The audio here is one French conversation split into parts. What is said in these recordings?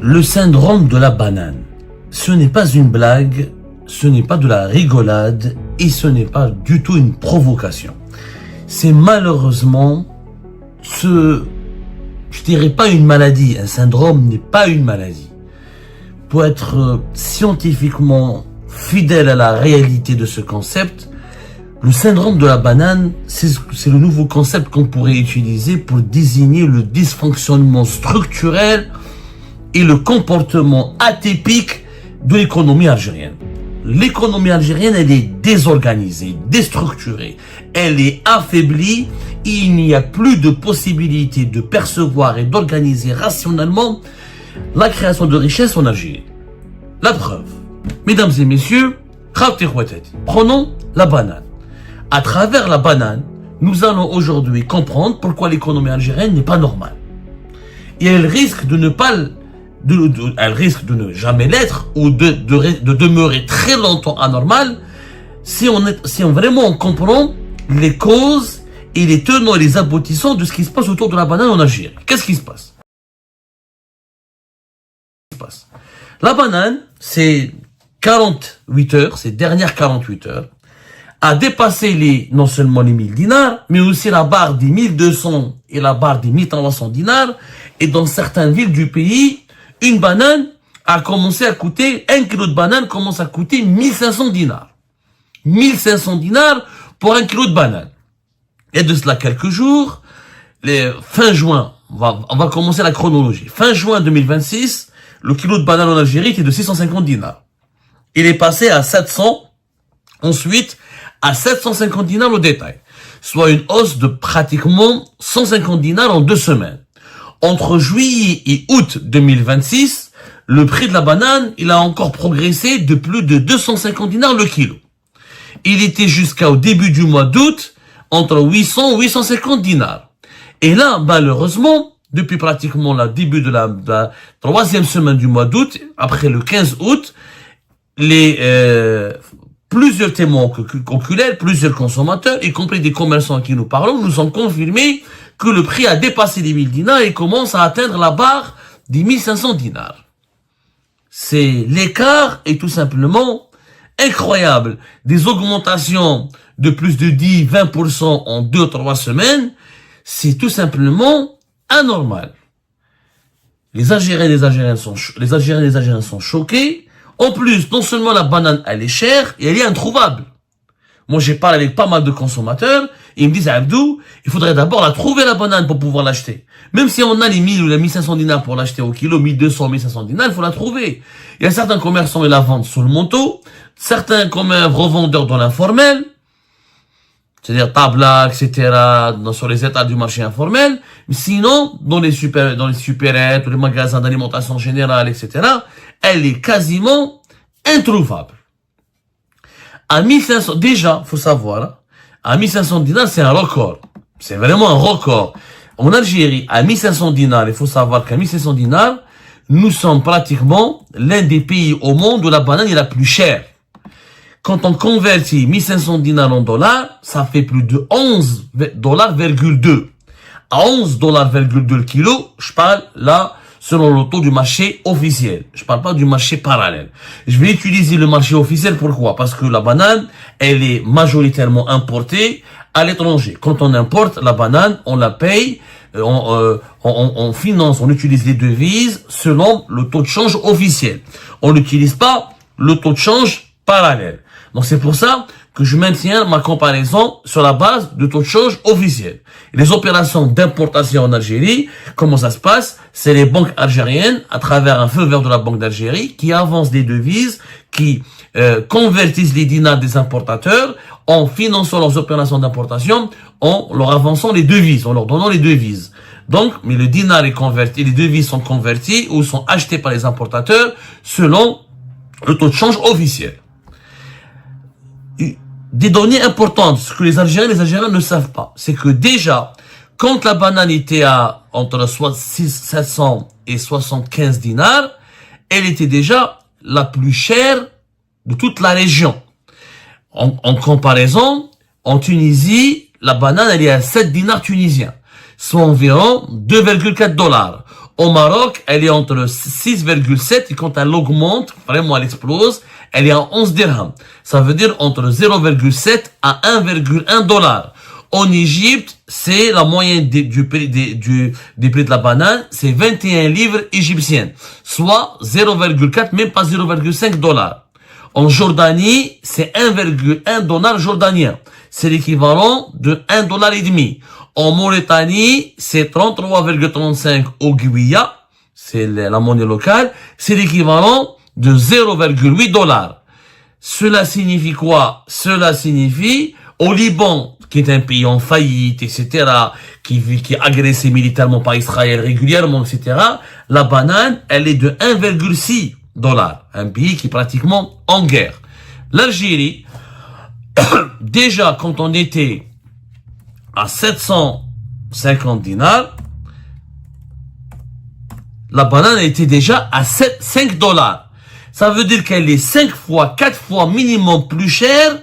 Le syndrome de la banane, ce n'est pas une blague, ce n'est pas de la rigolade et ce n'est pas du tout une provocation. C'est malheureusement je dirais pas une maladie, un syndrome n'est pas une maladie. Pour être scientifiquement fidèle à la réalité de ce concept, le syndrome de la banane, c'est le nouveau concept qu'on pourrait utiliser pour désigner le dysfonctionnement structurel et le comportement atypique de l'économie algérienne. L'économie algérienne, elle est désorganisée, déstructurée, elle est affaiblie et il n'y a plus de possibilité de percevoir et d'organiser rationnellement la création de richesse en Algérie. La preuve, mesdames et messieurs, prenons la banane. À travers la banane, nous allons aujourd'hui comprendre pourquoi l'économie algérienne n'est pas normale. Et elle risque de ne pas elle risque de ne jamais l'être ou de demeurer très longtemps anormale si on vraiment comprend les causes et les tenants et les aboutissants de ce qui se passe autour de la banane en Algérie. Qu'est-ce qui se passe? La banane, ces 48 heures, ces dernières 48 heures, a dépassé non seulement les 1000 dinars, mais aussi la barre des 1200 et la barre des 1300 dinars. Et dans certaines villes du pays, une banane a commencé à coûter, 1 kilo de banane commence à coûter 1500 dinars. 1500 dinars pour 1 kilo de banane. Et de cela quelques jours, fin juin, on va commencer la chronologie. Fin juin 2026, le kilo de banane en Algérie était de 650 dinars. Il est passé à 700, ensuite à 750 dinars au détail. Soit une hausse de pratiquement 150 dinars en 2 semaines. Entre juillet et août 2026, le prix de la banane, il a encore progressé de plus de 250 dinars le kilo. Il était jusqu'au début du mois d'août entre 800 et 850 dinars. Et là, malheureusement, depuis pratiquement le début de la 3e semaine du mois d'août, après le 15 août, plusieurs témoins oculaires, plusieurs consommateurs, y compris des commerçants à qui nous parlons, nous ont confirmé que le prix a dépassé les 1000 dinars et commence à atteindre la barre des 1500 dinars. L'écart est tout simplement incroyable. Des augmentations de plus de 10-20% en 2-3 semaines, c'est tout simplement anormal. Les Algériens et les Algériennes sont choqués. En plus, non seulement la banane, elle est chère, et elle est introuvable. Moi, j'ai parlé avec pas mal de consommateurs, et ils me disent, Abdou, il faudrait d'abord la trouver, la banane, pour pouvoir l'acheter. Même si on a les 1000 ou les 1500 dinars pour l'acheter au kilo, 1200, 1500 dinars, il faut la trouver. Il y a certains commerçants qui la vendent sous le manteau, certains comme un revendeur dans l'informel, c'est-à-dire tabla, etc., sur les états du marché informel. Mais sinon, dans les supérettes, les magasins d'alimentation générale, etc., elle est quasiment introuvable. À 1500, déjà, faut savoir, à 1500 dinars, c'est un record. C'est vraiment un record. En Algérie, à 1500 dinars, il faut savoir qu'à 1500 dinars, nous sommes pratiquement l'un des pays au monde où la banane est la plus chère. Quand on convertit 1500 dinars en dollars, ça fait plus de 11,2 $. À 11,2 $ le kilo, je parle là, selon le taux du marché officiel. Je parle pas du marché parallèle. Je vais utiliser le marché officiel, pourquoi? Parce que la banane, elle est majoritairement importée à l'étranger. Quand on importe la banane, on la paye, on finance, on utilise les devises selon le taux de change officiel. On n'utilise pas le taux de change parallèle. Donc c'est pour ça que je maintiens ma comparaison sur la base de taux de change officiel. Les opérations d'importation en Algérie, comment ça se passe? C'est les banques algériennes, à travers un feu vert de la Banque d'Algérie, qui avancent des devises, qui convertissent les dinars des importateurs en finançant leurs opérations d'importation, en leur avançant les devises, en leur donnant les devises. Donc, mais le dinar est converti, les devises sont converties ou sont achetées par les importateurs selon le taux de change officiel. Des données importantes, ce que les Algériens ne savent pas, c'est que déjà, quand la banane était à entre 700 et 75 dinars, elle était déjà la plus chère de toute la région. En comparaison, en Tunisie, la banane, elle est à 7 dinars tunisiens, soit environ 2,4 $. Au Maroc, elle est entre 6,7 et quand elle augmente, vraiment elle explose, elle est à 11 dirhams. Ça veut dire entre 0,7 à 1,1 dollar. En Égypte, c'est la moyenne des prix de la banane, c'est 21 livres égyptiennes, soit 0,4, même pas 0,5 dollars. En Jordanie, c'est 1,1 dollar jordanien. C'est l'équivalent de 1 dollar et demi. En Mauritanie, c'est 33,35 au Gouya, c'est la monnaie locale, c'est l'équivalent de 0,8 dollars. Cela signifie quoi? Cela signifie, au Liban, qui est un pays en faillite, etc., qui est agressé militairement par Israël régulièrement, etc., la banane, elle est de 1,6 dollars. Un pays qui est pratiquement en guerre. L'Algérie, déjà, quand on était à 750 dinars, la banane était déjà à 5 dollars. Ça veut dire qu'elle est 5 fois, 4 fois minimum plus chère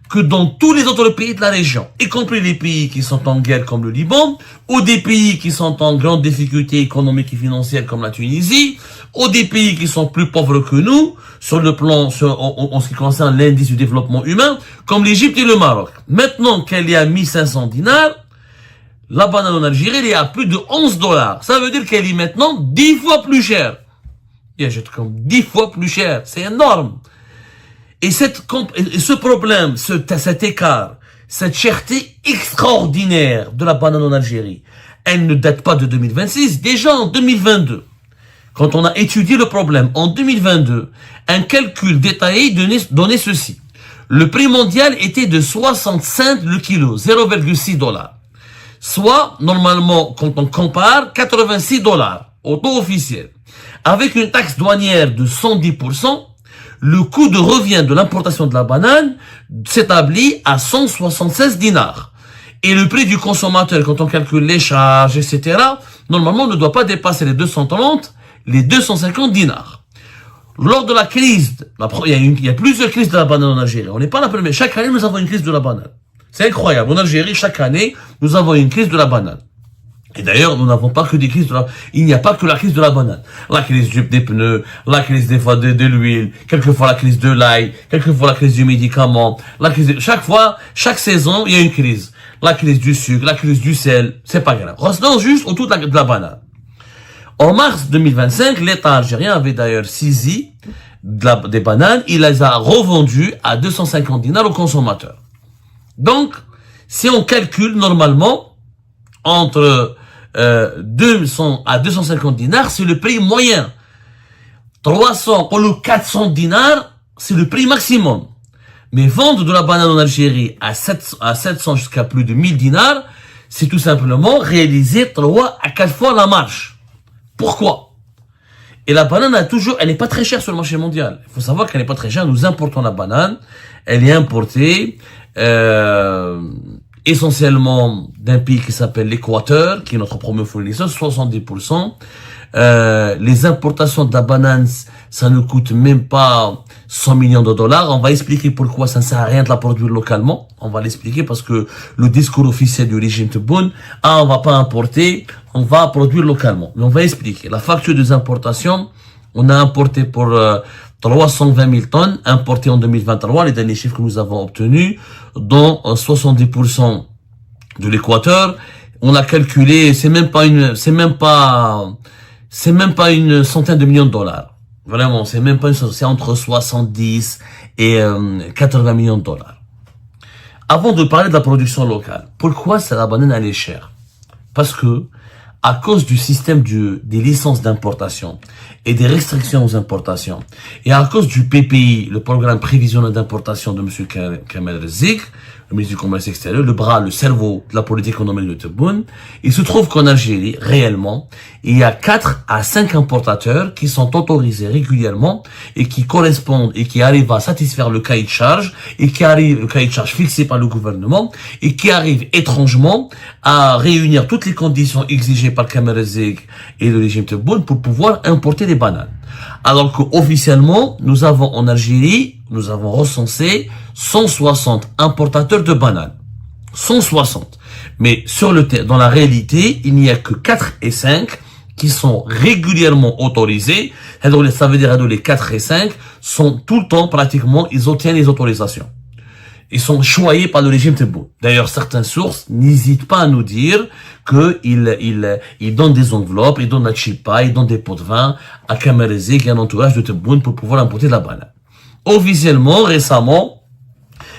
que dans tous les autres pays de la région, y compris les pays qui sont en guerre comme le Liban, ou des pays qui sont en grande difficulté économique et financière comme la Tunisie, ou des pays qui sont plus pauvres que nous, sur le plan, en ce qui concerne l'indice du développement humain, comme l'Égypte et le Maroc. Maintenant qu'elle est à 1500 dinars, la banane en Algérie, elle est à plus de 11 dollars. Ça veut dire qu'elle est maintenant 10 fois plus chère. Il y a comme 10 fois plus cher. C'est énorme. Et ce problème, cet écart, cette cherté extraordinaire de la banane en Algérie, elle ne date pas de 2026, déjà en 2022. Quand on a étudié le problème en 2022, un calcul détaillé donnait ceci. Le prix mondial était de 60 cents le kilo, 0,6 dollars. Soit, normalement, quand on compare, 86 dollars au taux officiel. Avec une taxe douanière de 110%, le coût de revient de l'importation de la banane s'établit à 176 dinars. Et le prix du consommateur, quand on calcule les charges, etc., normalement ne doit pas dépasser les 230, les 250 dinars. Lors de la crise, il y a plusieurs crises de la banane en Algérie. On n'est pas la première. Chaque année, nous avons une crise de la banane. C'est incroyable. En Algérie, chaque année, nous avons une crise de la banane. Et d'ailleurs, nous n'avons pas que des crises il n'y a pas que la crise de la banane. La crise des pneus, la crise des fois de l'huile, quelquefois la crise de l'ail, quelquefois la crise du médicament, chaque saison, il y a une crise. La crise du sucre, la crise du sel, c'est pas grave. Restons juste autour de la banane. En mars 2025, l'État algérien avait d'ailleurs saisi des bananes, il les a revendues à 250 dinars aux consommateurs. Donc, si on calcule normalement, entre 200 à 250 dinars, c'est le prix moyen. 300 ou 400 dinars, c'est le prix maximum. Mais vendre de la banane en Algérie à 700 jusqu'à plus de 1000 dinars, c'est tout simplement réaliser 3 à 4 fois la marge. Pourquoi? Et la banane elle n'est pas très chère sur le marché mondial. Il faut savoir qu'elle n'est pas très chère. Nous importons la banane. Elle est importée, essentiellement d'un pays qui s'appelle l'Équateur, qui est notre premier fournisseur, 70%. Les importations de la banane, ça ne coûte même pas 100 millions de dollars. On va expliquer pourquoi ça ne sert à rien de la produire localement. On va l'expliquer parce que le discours officiel du régime Tebboune, on va pas importer, on va produire localement. Mais on va expliquer. La facture des importations, on a importé pour 320 000 tonnes, importé en 2023, les derniers chiffres que nous avons obtenus, dont 70% de l'Équateur. On a calculé, c'est même pas une centaine de millions de dollars. Vraiment, c'est entre 70 et 80 millions de dollars. Avant de parler de la production locale, pourquoi la banane elle est chère? Parce que, à cause du système des licences d'importation et des restrictions aux importations, et à cause du PPI, le programme prévisionnel d'importation de M. Kamel Rezik, le ministre du Commerce extérieur, le cerveau de la politique économique de Tebboune, il se trouve qu'en Algérie, réellement, il y a 4 à 5 importateurs qui sont autorisés régulièrement et qui correspondent et qui arrivent à satisfaire le cahier de charge le cahier de charge fixé par le gouvernement et qui arrivent étrangement à réunir toutes les conditions exigées par Kamel Rezik et le régime Tebboune pour pouvoir importer des bananes. Alors qu'officiellement, nous avons en Algérie, nous avons recensé 160 importateurs de bananes. 160. Mais dans la réalité, il n'y a que 4 et 5 qui sont régulièrement autorisés, ça veut dire les 4 et 5, sont tout le temps pratiquement, ils obtiennent les autorisations. Ils sont choyés par le régime Tebboune. D'ailleurs, certaines sources n'hésitent pas à nous dire qu'ils donnent des enveloppes, ils donnent la chipa, ils donnent des pots de vin à Kamerezi, qui est un entourage de Tebboune, pour pouvoir importer de la banane. Officiellement, récemment,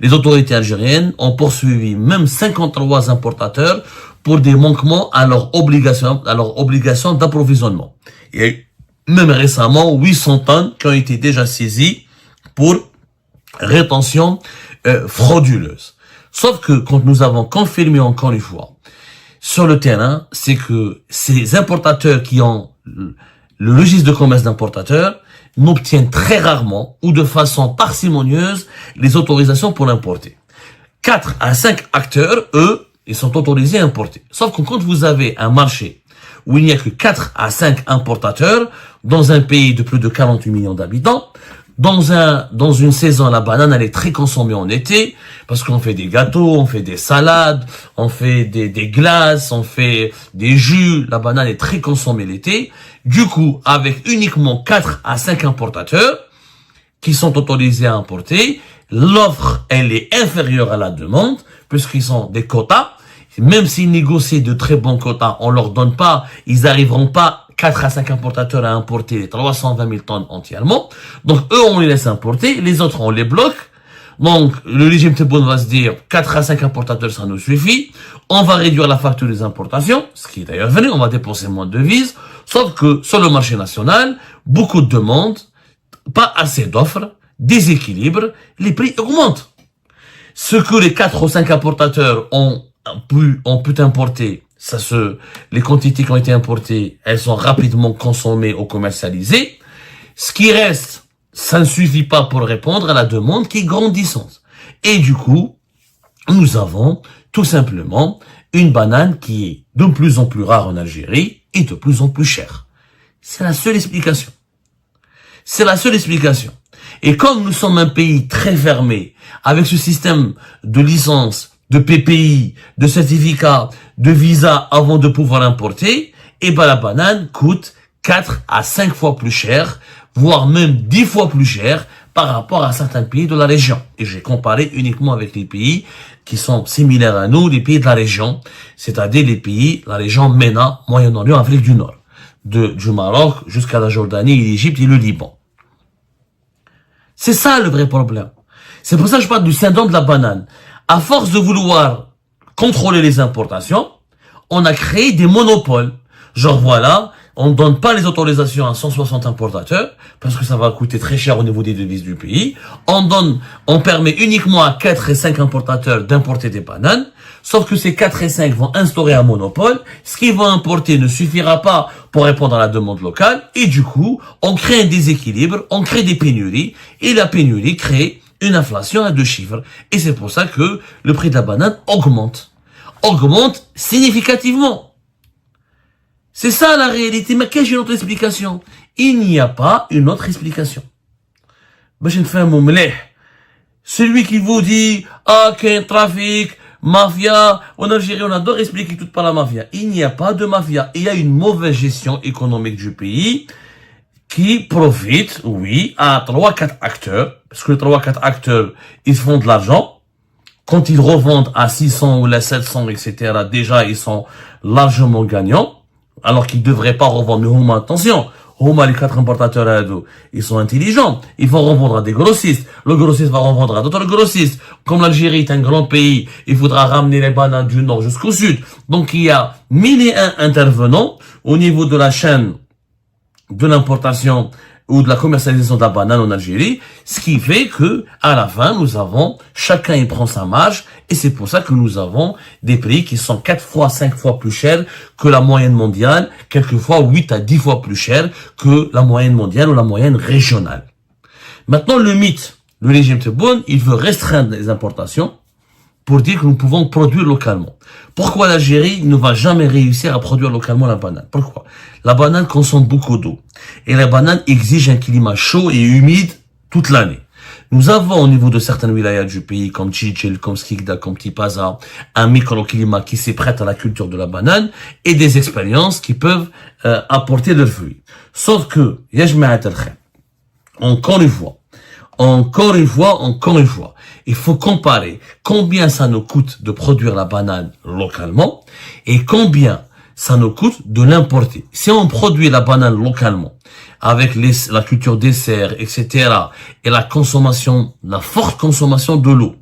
les autorités algériennes ont poursuivi même 53 importateurs pour des manquements à leur obligation d'approvisionnement. Il y a eu même récemment 800 tonnes qui ont été déjà saisies pour rétention frauduleuse. Sauf que quand nous avons confirmé encore une fois sur le terrain, c'est que ces importateurs qui ont le registre de commerce d'importateurs n'obtiennent très rarement ou de façon parcimonieuse les autorisations pour importer. 4 à 5 acteurs, eux, ils sont autorisés à importer. Sauf que quand vous avez un marché où il n'y a que 4 à 5 importateurs dans un pays de plus de 48 millions d'habitants, dans une saison, la banane, elle est très consommée en été, parce qu'on fait des gâteaux, on fait des salades, on fait des glaces, on fait des jus. La banane est très consommée l'été. Du coup, avec uniquement 4 à 5 importateurs qui sont autorisés à importer, l'offre, elle est inférieure à la demande, puisqu'ils sont des quotas. Même s'ils négocient de très bons quotas, on leur donne pas, ils n'arriveront pas 4 à 5 importateurs à importer les 320 000 tonnes entièrement. Donc, eux, on les laisse importer. Les autres, on les bloque. Donc, le régime Tebboune va se dire, 4 à 5 importateurs, ça nous suffit. On va réduire la facture des importations, ce qui est d'ailleurs venu. On va dépenser moins de devises. Sauf que, sur le marché national, beaucoup de demandes, pas assez d'offres, déséquilibre, les prix augmentent. Ce que les 4 ou 5 importateurs ont pu importer, les quantités qui ont été importées, elles sont rapidement consommées ou commercialisées. Ce qui reste, ça ne suffit pas pour répondre à la demande qui est grandissante. Et du coup, nous avons tout simplement une banane qui est de plus en plus rare en Algérie et de plus en plus chère. C'est la seule explication. C'est la seule explication. Et comme nous sommes un pays très fermé, avec ce système de licence, de PPI, de certificat, de visa avant de pouvoir importer, et ben la banane coûte 4 à 5 fois plus cher, voire même 10 fois plus cher par rapport à certains pays de la région. Et j'ai comparé uniquement avec les pays qui sont similaires à nous, les pays de la région, c'est-à-dire les pays, la région MENA, Moyen-Orient, Afrique du Nord, du Maroc jusqu'à la Jordanie, l'Égypte et le Liban. C'est ça le vrai problème. C'est pour ça que je parle du syndrome de la banane. À force de vouloir contrôler les importations, on a créé des monopoles. Genre voilà, on ne donne pas les autorisations à 160 importateurs, parce que ça va coûter très cher au niveau des devises du pays. On permet uniquement à 4 et 5 importateurs d'importer des bananes, sauf que ces 4 et 5 vont instaurer un monopole. Ce qu'ils vont importer ne suffira pas pour répondre à la demande locale, et du coup, on crée un déséquilibre, on crée des pénuries, et la pénurie crée une inflation à 2 chiffres. Et c'est pour ça que le prix de la banane augmente. Augmente significativement. C'est ça la réalité. Mais qu'est-ce une autre explication? Il n'y a pas une autre explication. باش نفهموا مليح. Celui qui vous dit, qu'il y a un trafic, mafia, en Algérie, on adore expliquer tout par la mafia. Il n'y a pas de mafia. Il y a une mauvaise gestion économique du pays qui profite, oui, à 3-4 acteurs, parce que les 3-4 acteurs, ils font de l'argent. Quand ils revendent à 600 ou les 700, etc., déjà, ils sont largement gagnants, alors qu'ils devraient pas revendre. Mais attention, les 4 importateurs, ils sont intelligents. Ils vont revendre à des grossistes. Le grossiste va revendre à d'autres grossistes. Comme l'Algérie est un grand pays, il faudra ramener les bananes du nord jusqu'au sud. Donc, il y a 1001 intervenants au niveau de la chaîne de l'importation ou de la commercialisation de la banane en Algérie, ce qui fait que, à la fin, nous avons, chacun y prend sa marge, et c'est pour ça que nous avons des prix qui sont 4 fois, 5 fois plus chers que la moyenne mondiale, quelquefois 8 à 10 fois plus chers que la moyenne mondiale ou la moyenne régionale. Maintenant, le mythe, le régime Tebboune, il veut restreindre les importations pour dire que nous pouvons produire localement. Pourquoi l'Algérie ne va jamais réussir à produire localement la banane? Pourquoi? La banane consomme beaucoup d'eau. Et la banane exige un climat chaud et humide toute l'année. Nous avons au niveau de certaines wilayas du pays, comme Tchitchil, comme Skikda, comme Tipaza, un microclimat qui s'y prête à la culture de la banane et des expériences qui peuvent apporter leurs fruits. Sauf que, encore une fois, il faut comparer combien ça nous coûte de produire la banane localement et combien ça nous coûte de l'importer. Si on produit la banane localement, avec la culture des serres, etc., et la forte consommation de l'eau,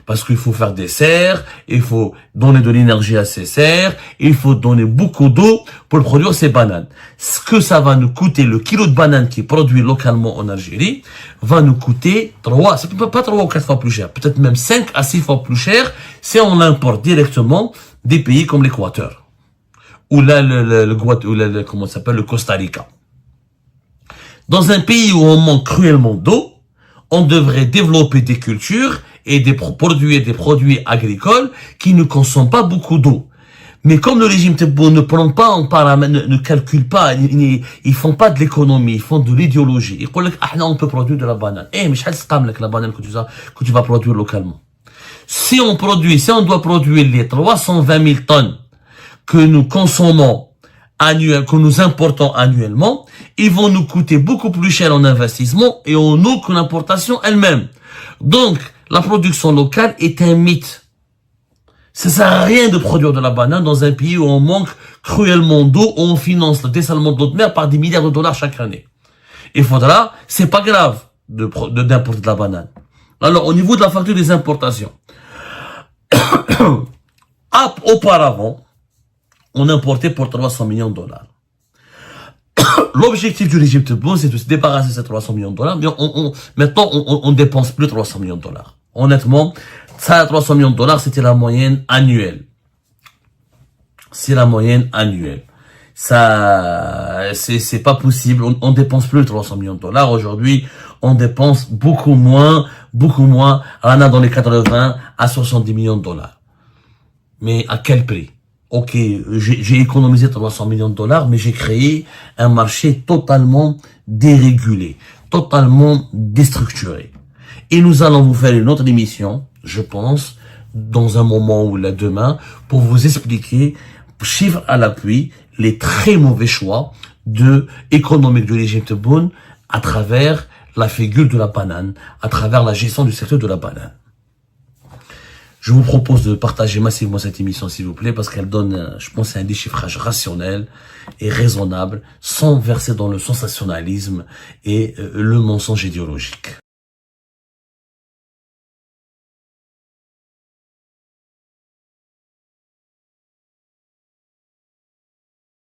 parce qu'il faut faire des serres, il faut donner de l'énergie à ces serres, il faut donner beaucoup d'eau pour produire ces bananes. Ce que ça va nous coûter, le kilo de banane qui est produit localement en Algérie, va nous coûter ça peut pas 3 ou 4 fois plus cher, peut-être même 5 à 6 fois plus cher si on l'importe directement des pays comme l'Équateur, ou là, comment ça s'appelle, le Costa Rica. Dans un pays où on manque cruellement d'eau, on devrait développer des cultures et des produits agricoles qui ne consomment pas beaucoup d'eau. Mais comme le régime Tebboune ne prend pas en paramètre, ne calcule pas, ils font pas de l'économie, ils font de l'idéologie. Ils disent, on peut produire de la banane. Mais la banane que tu vas produire localement. Si on doit produire les 320 000 tonnes que nous consommons que nous importons annuellement, ils vont nous coûter beaucoup plus cher en investissement et en eau que l'importation elle-même. Donc, la production locale est un mythe. Ça sert à rien de produire de la banane dans un pays où on manque cruellement d'eau, où on finance le dessalement de l'eau de mer par des milliards de dollars chaque année. Il faudra, c'est pas grave d'importer de la banane. Alors, au niveau de la facture des importations, auparavant, on importait pour 300 millions de dollars. L'objectif du régime Tebboune, c'est de se débarrasser de ces 300 millions de dollars, mais maintenant, on dépense plus 300 millions de dollars. Honnêtement, ça, 300 millions de dollars, c'était la moyenne annuelle. C'est la moyenne annuelle. Ça, c'est pas possible. On dépense plus 300 millions de dollars. Aujourd'hui, on dépense beaucoup moins. On a dans les 80 à 70 millions de dollars. Mais à quel prix? Ok, j'ai économisé 300 millions de dollars, mais j'ai créé un marché totalement dérégulé, totalement déstructuré. Et nous allons vous faire une autre émission, je pense, dans un moment ou là demain, pour vous expliquer, chiffres à l'appui, les très mauvais choix économiques du régime Tebboune à travers la figure de la banane, à travers la gestion du secteur de la banane. Je vous propose de partager massivement cette émission, s'il vous plaît, parce qu'elle donne, je pense, un déchiffrage rationnel et raisonnable, sans verser dans le sensationnalisme et le mensonge idéologique.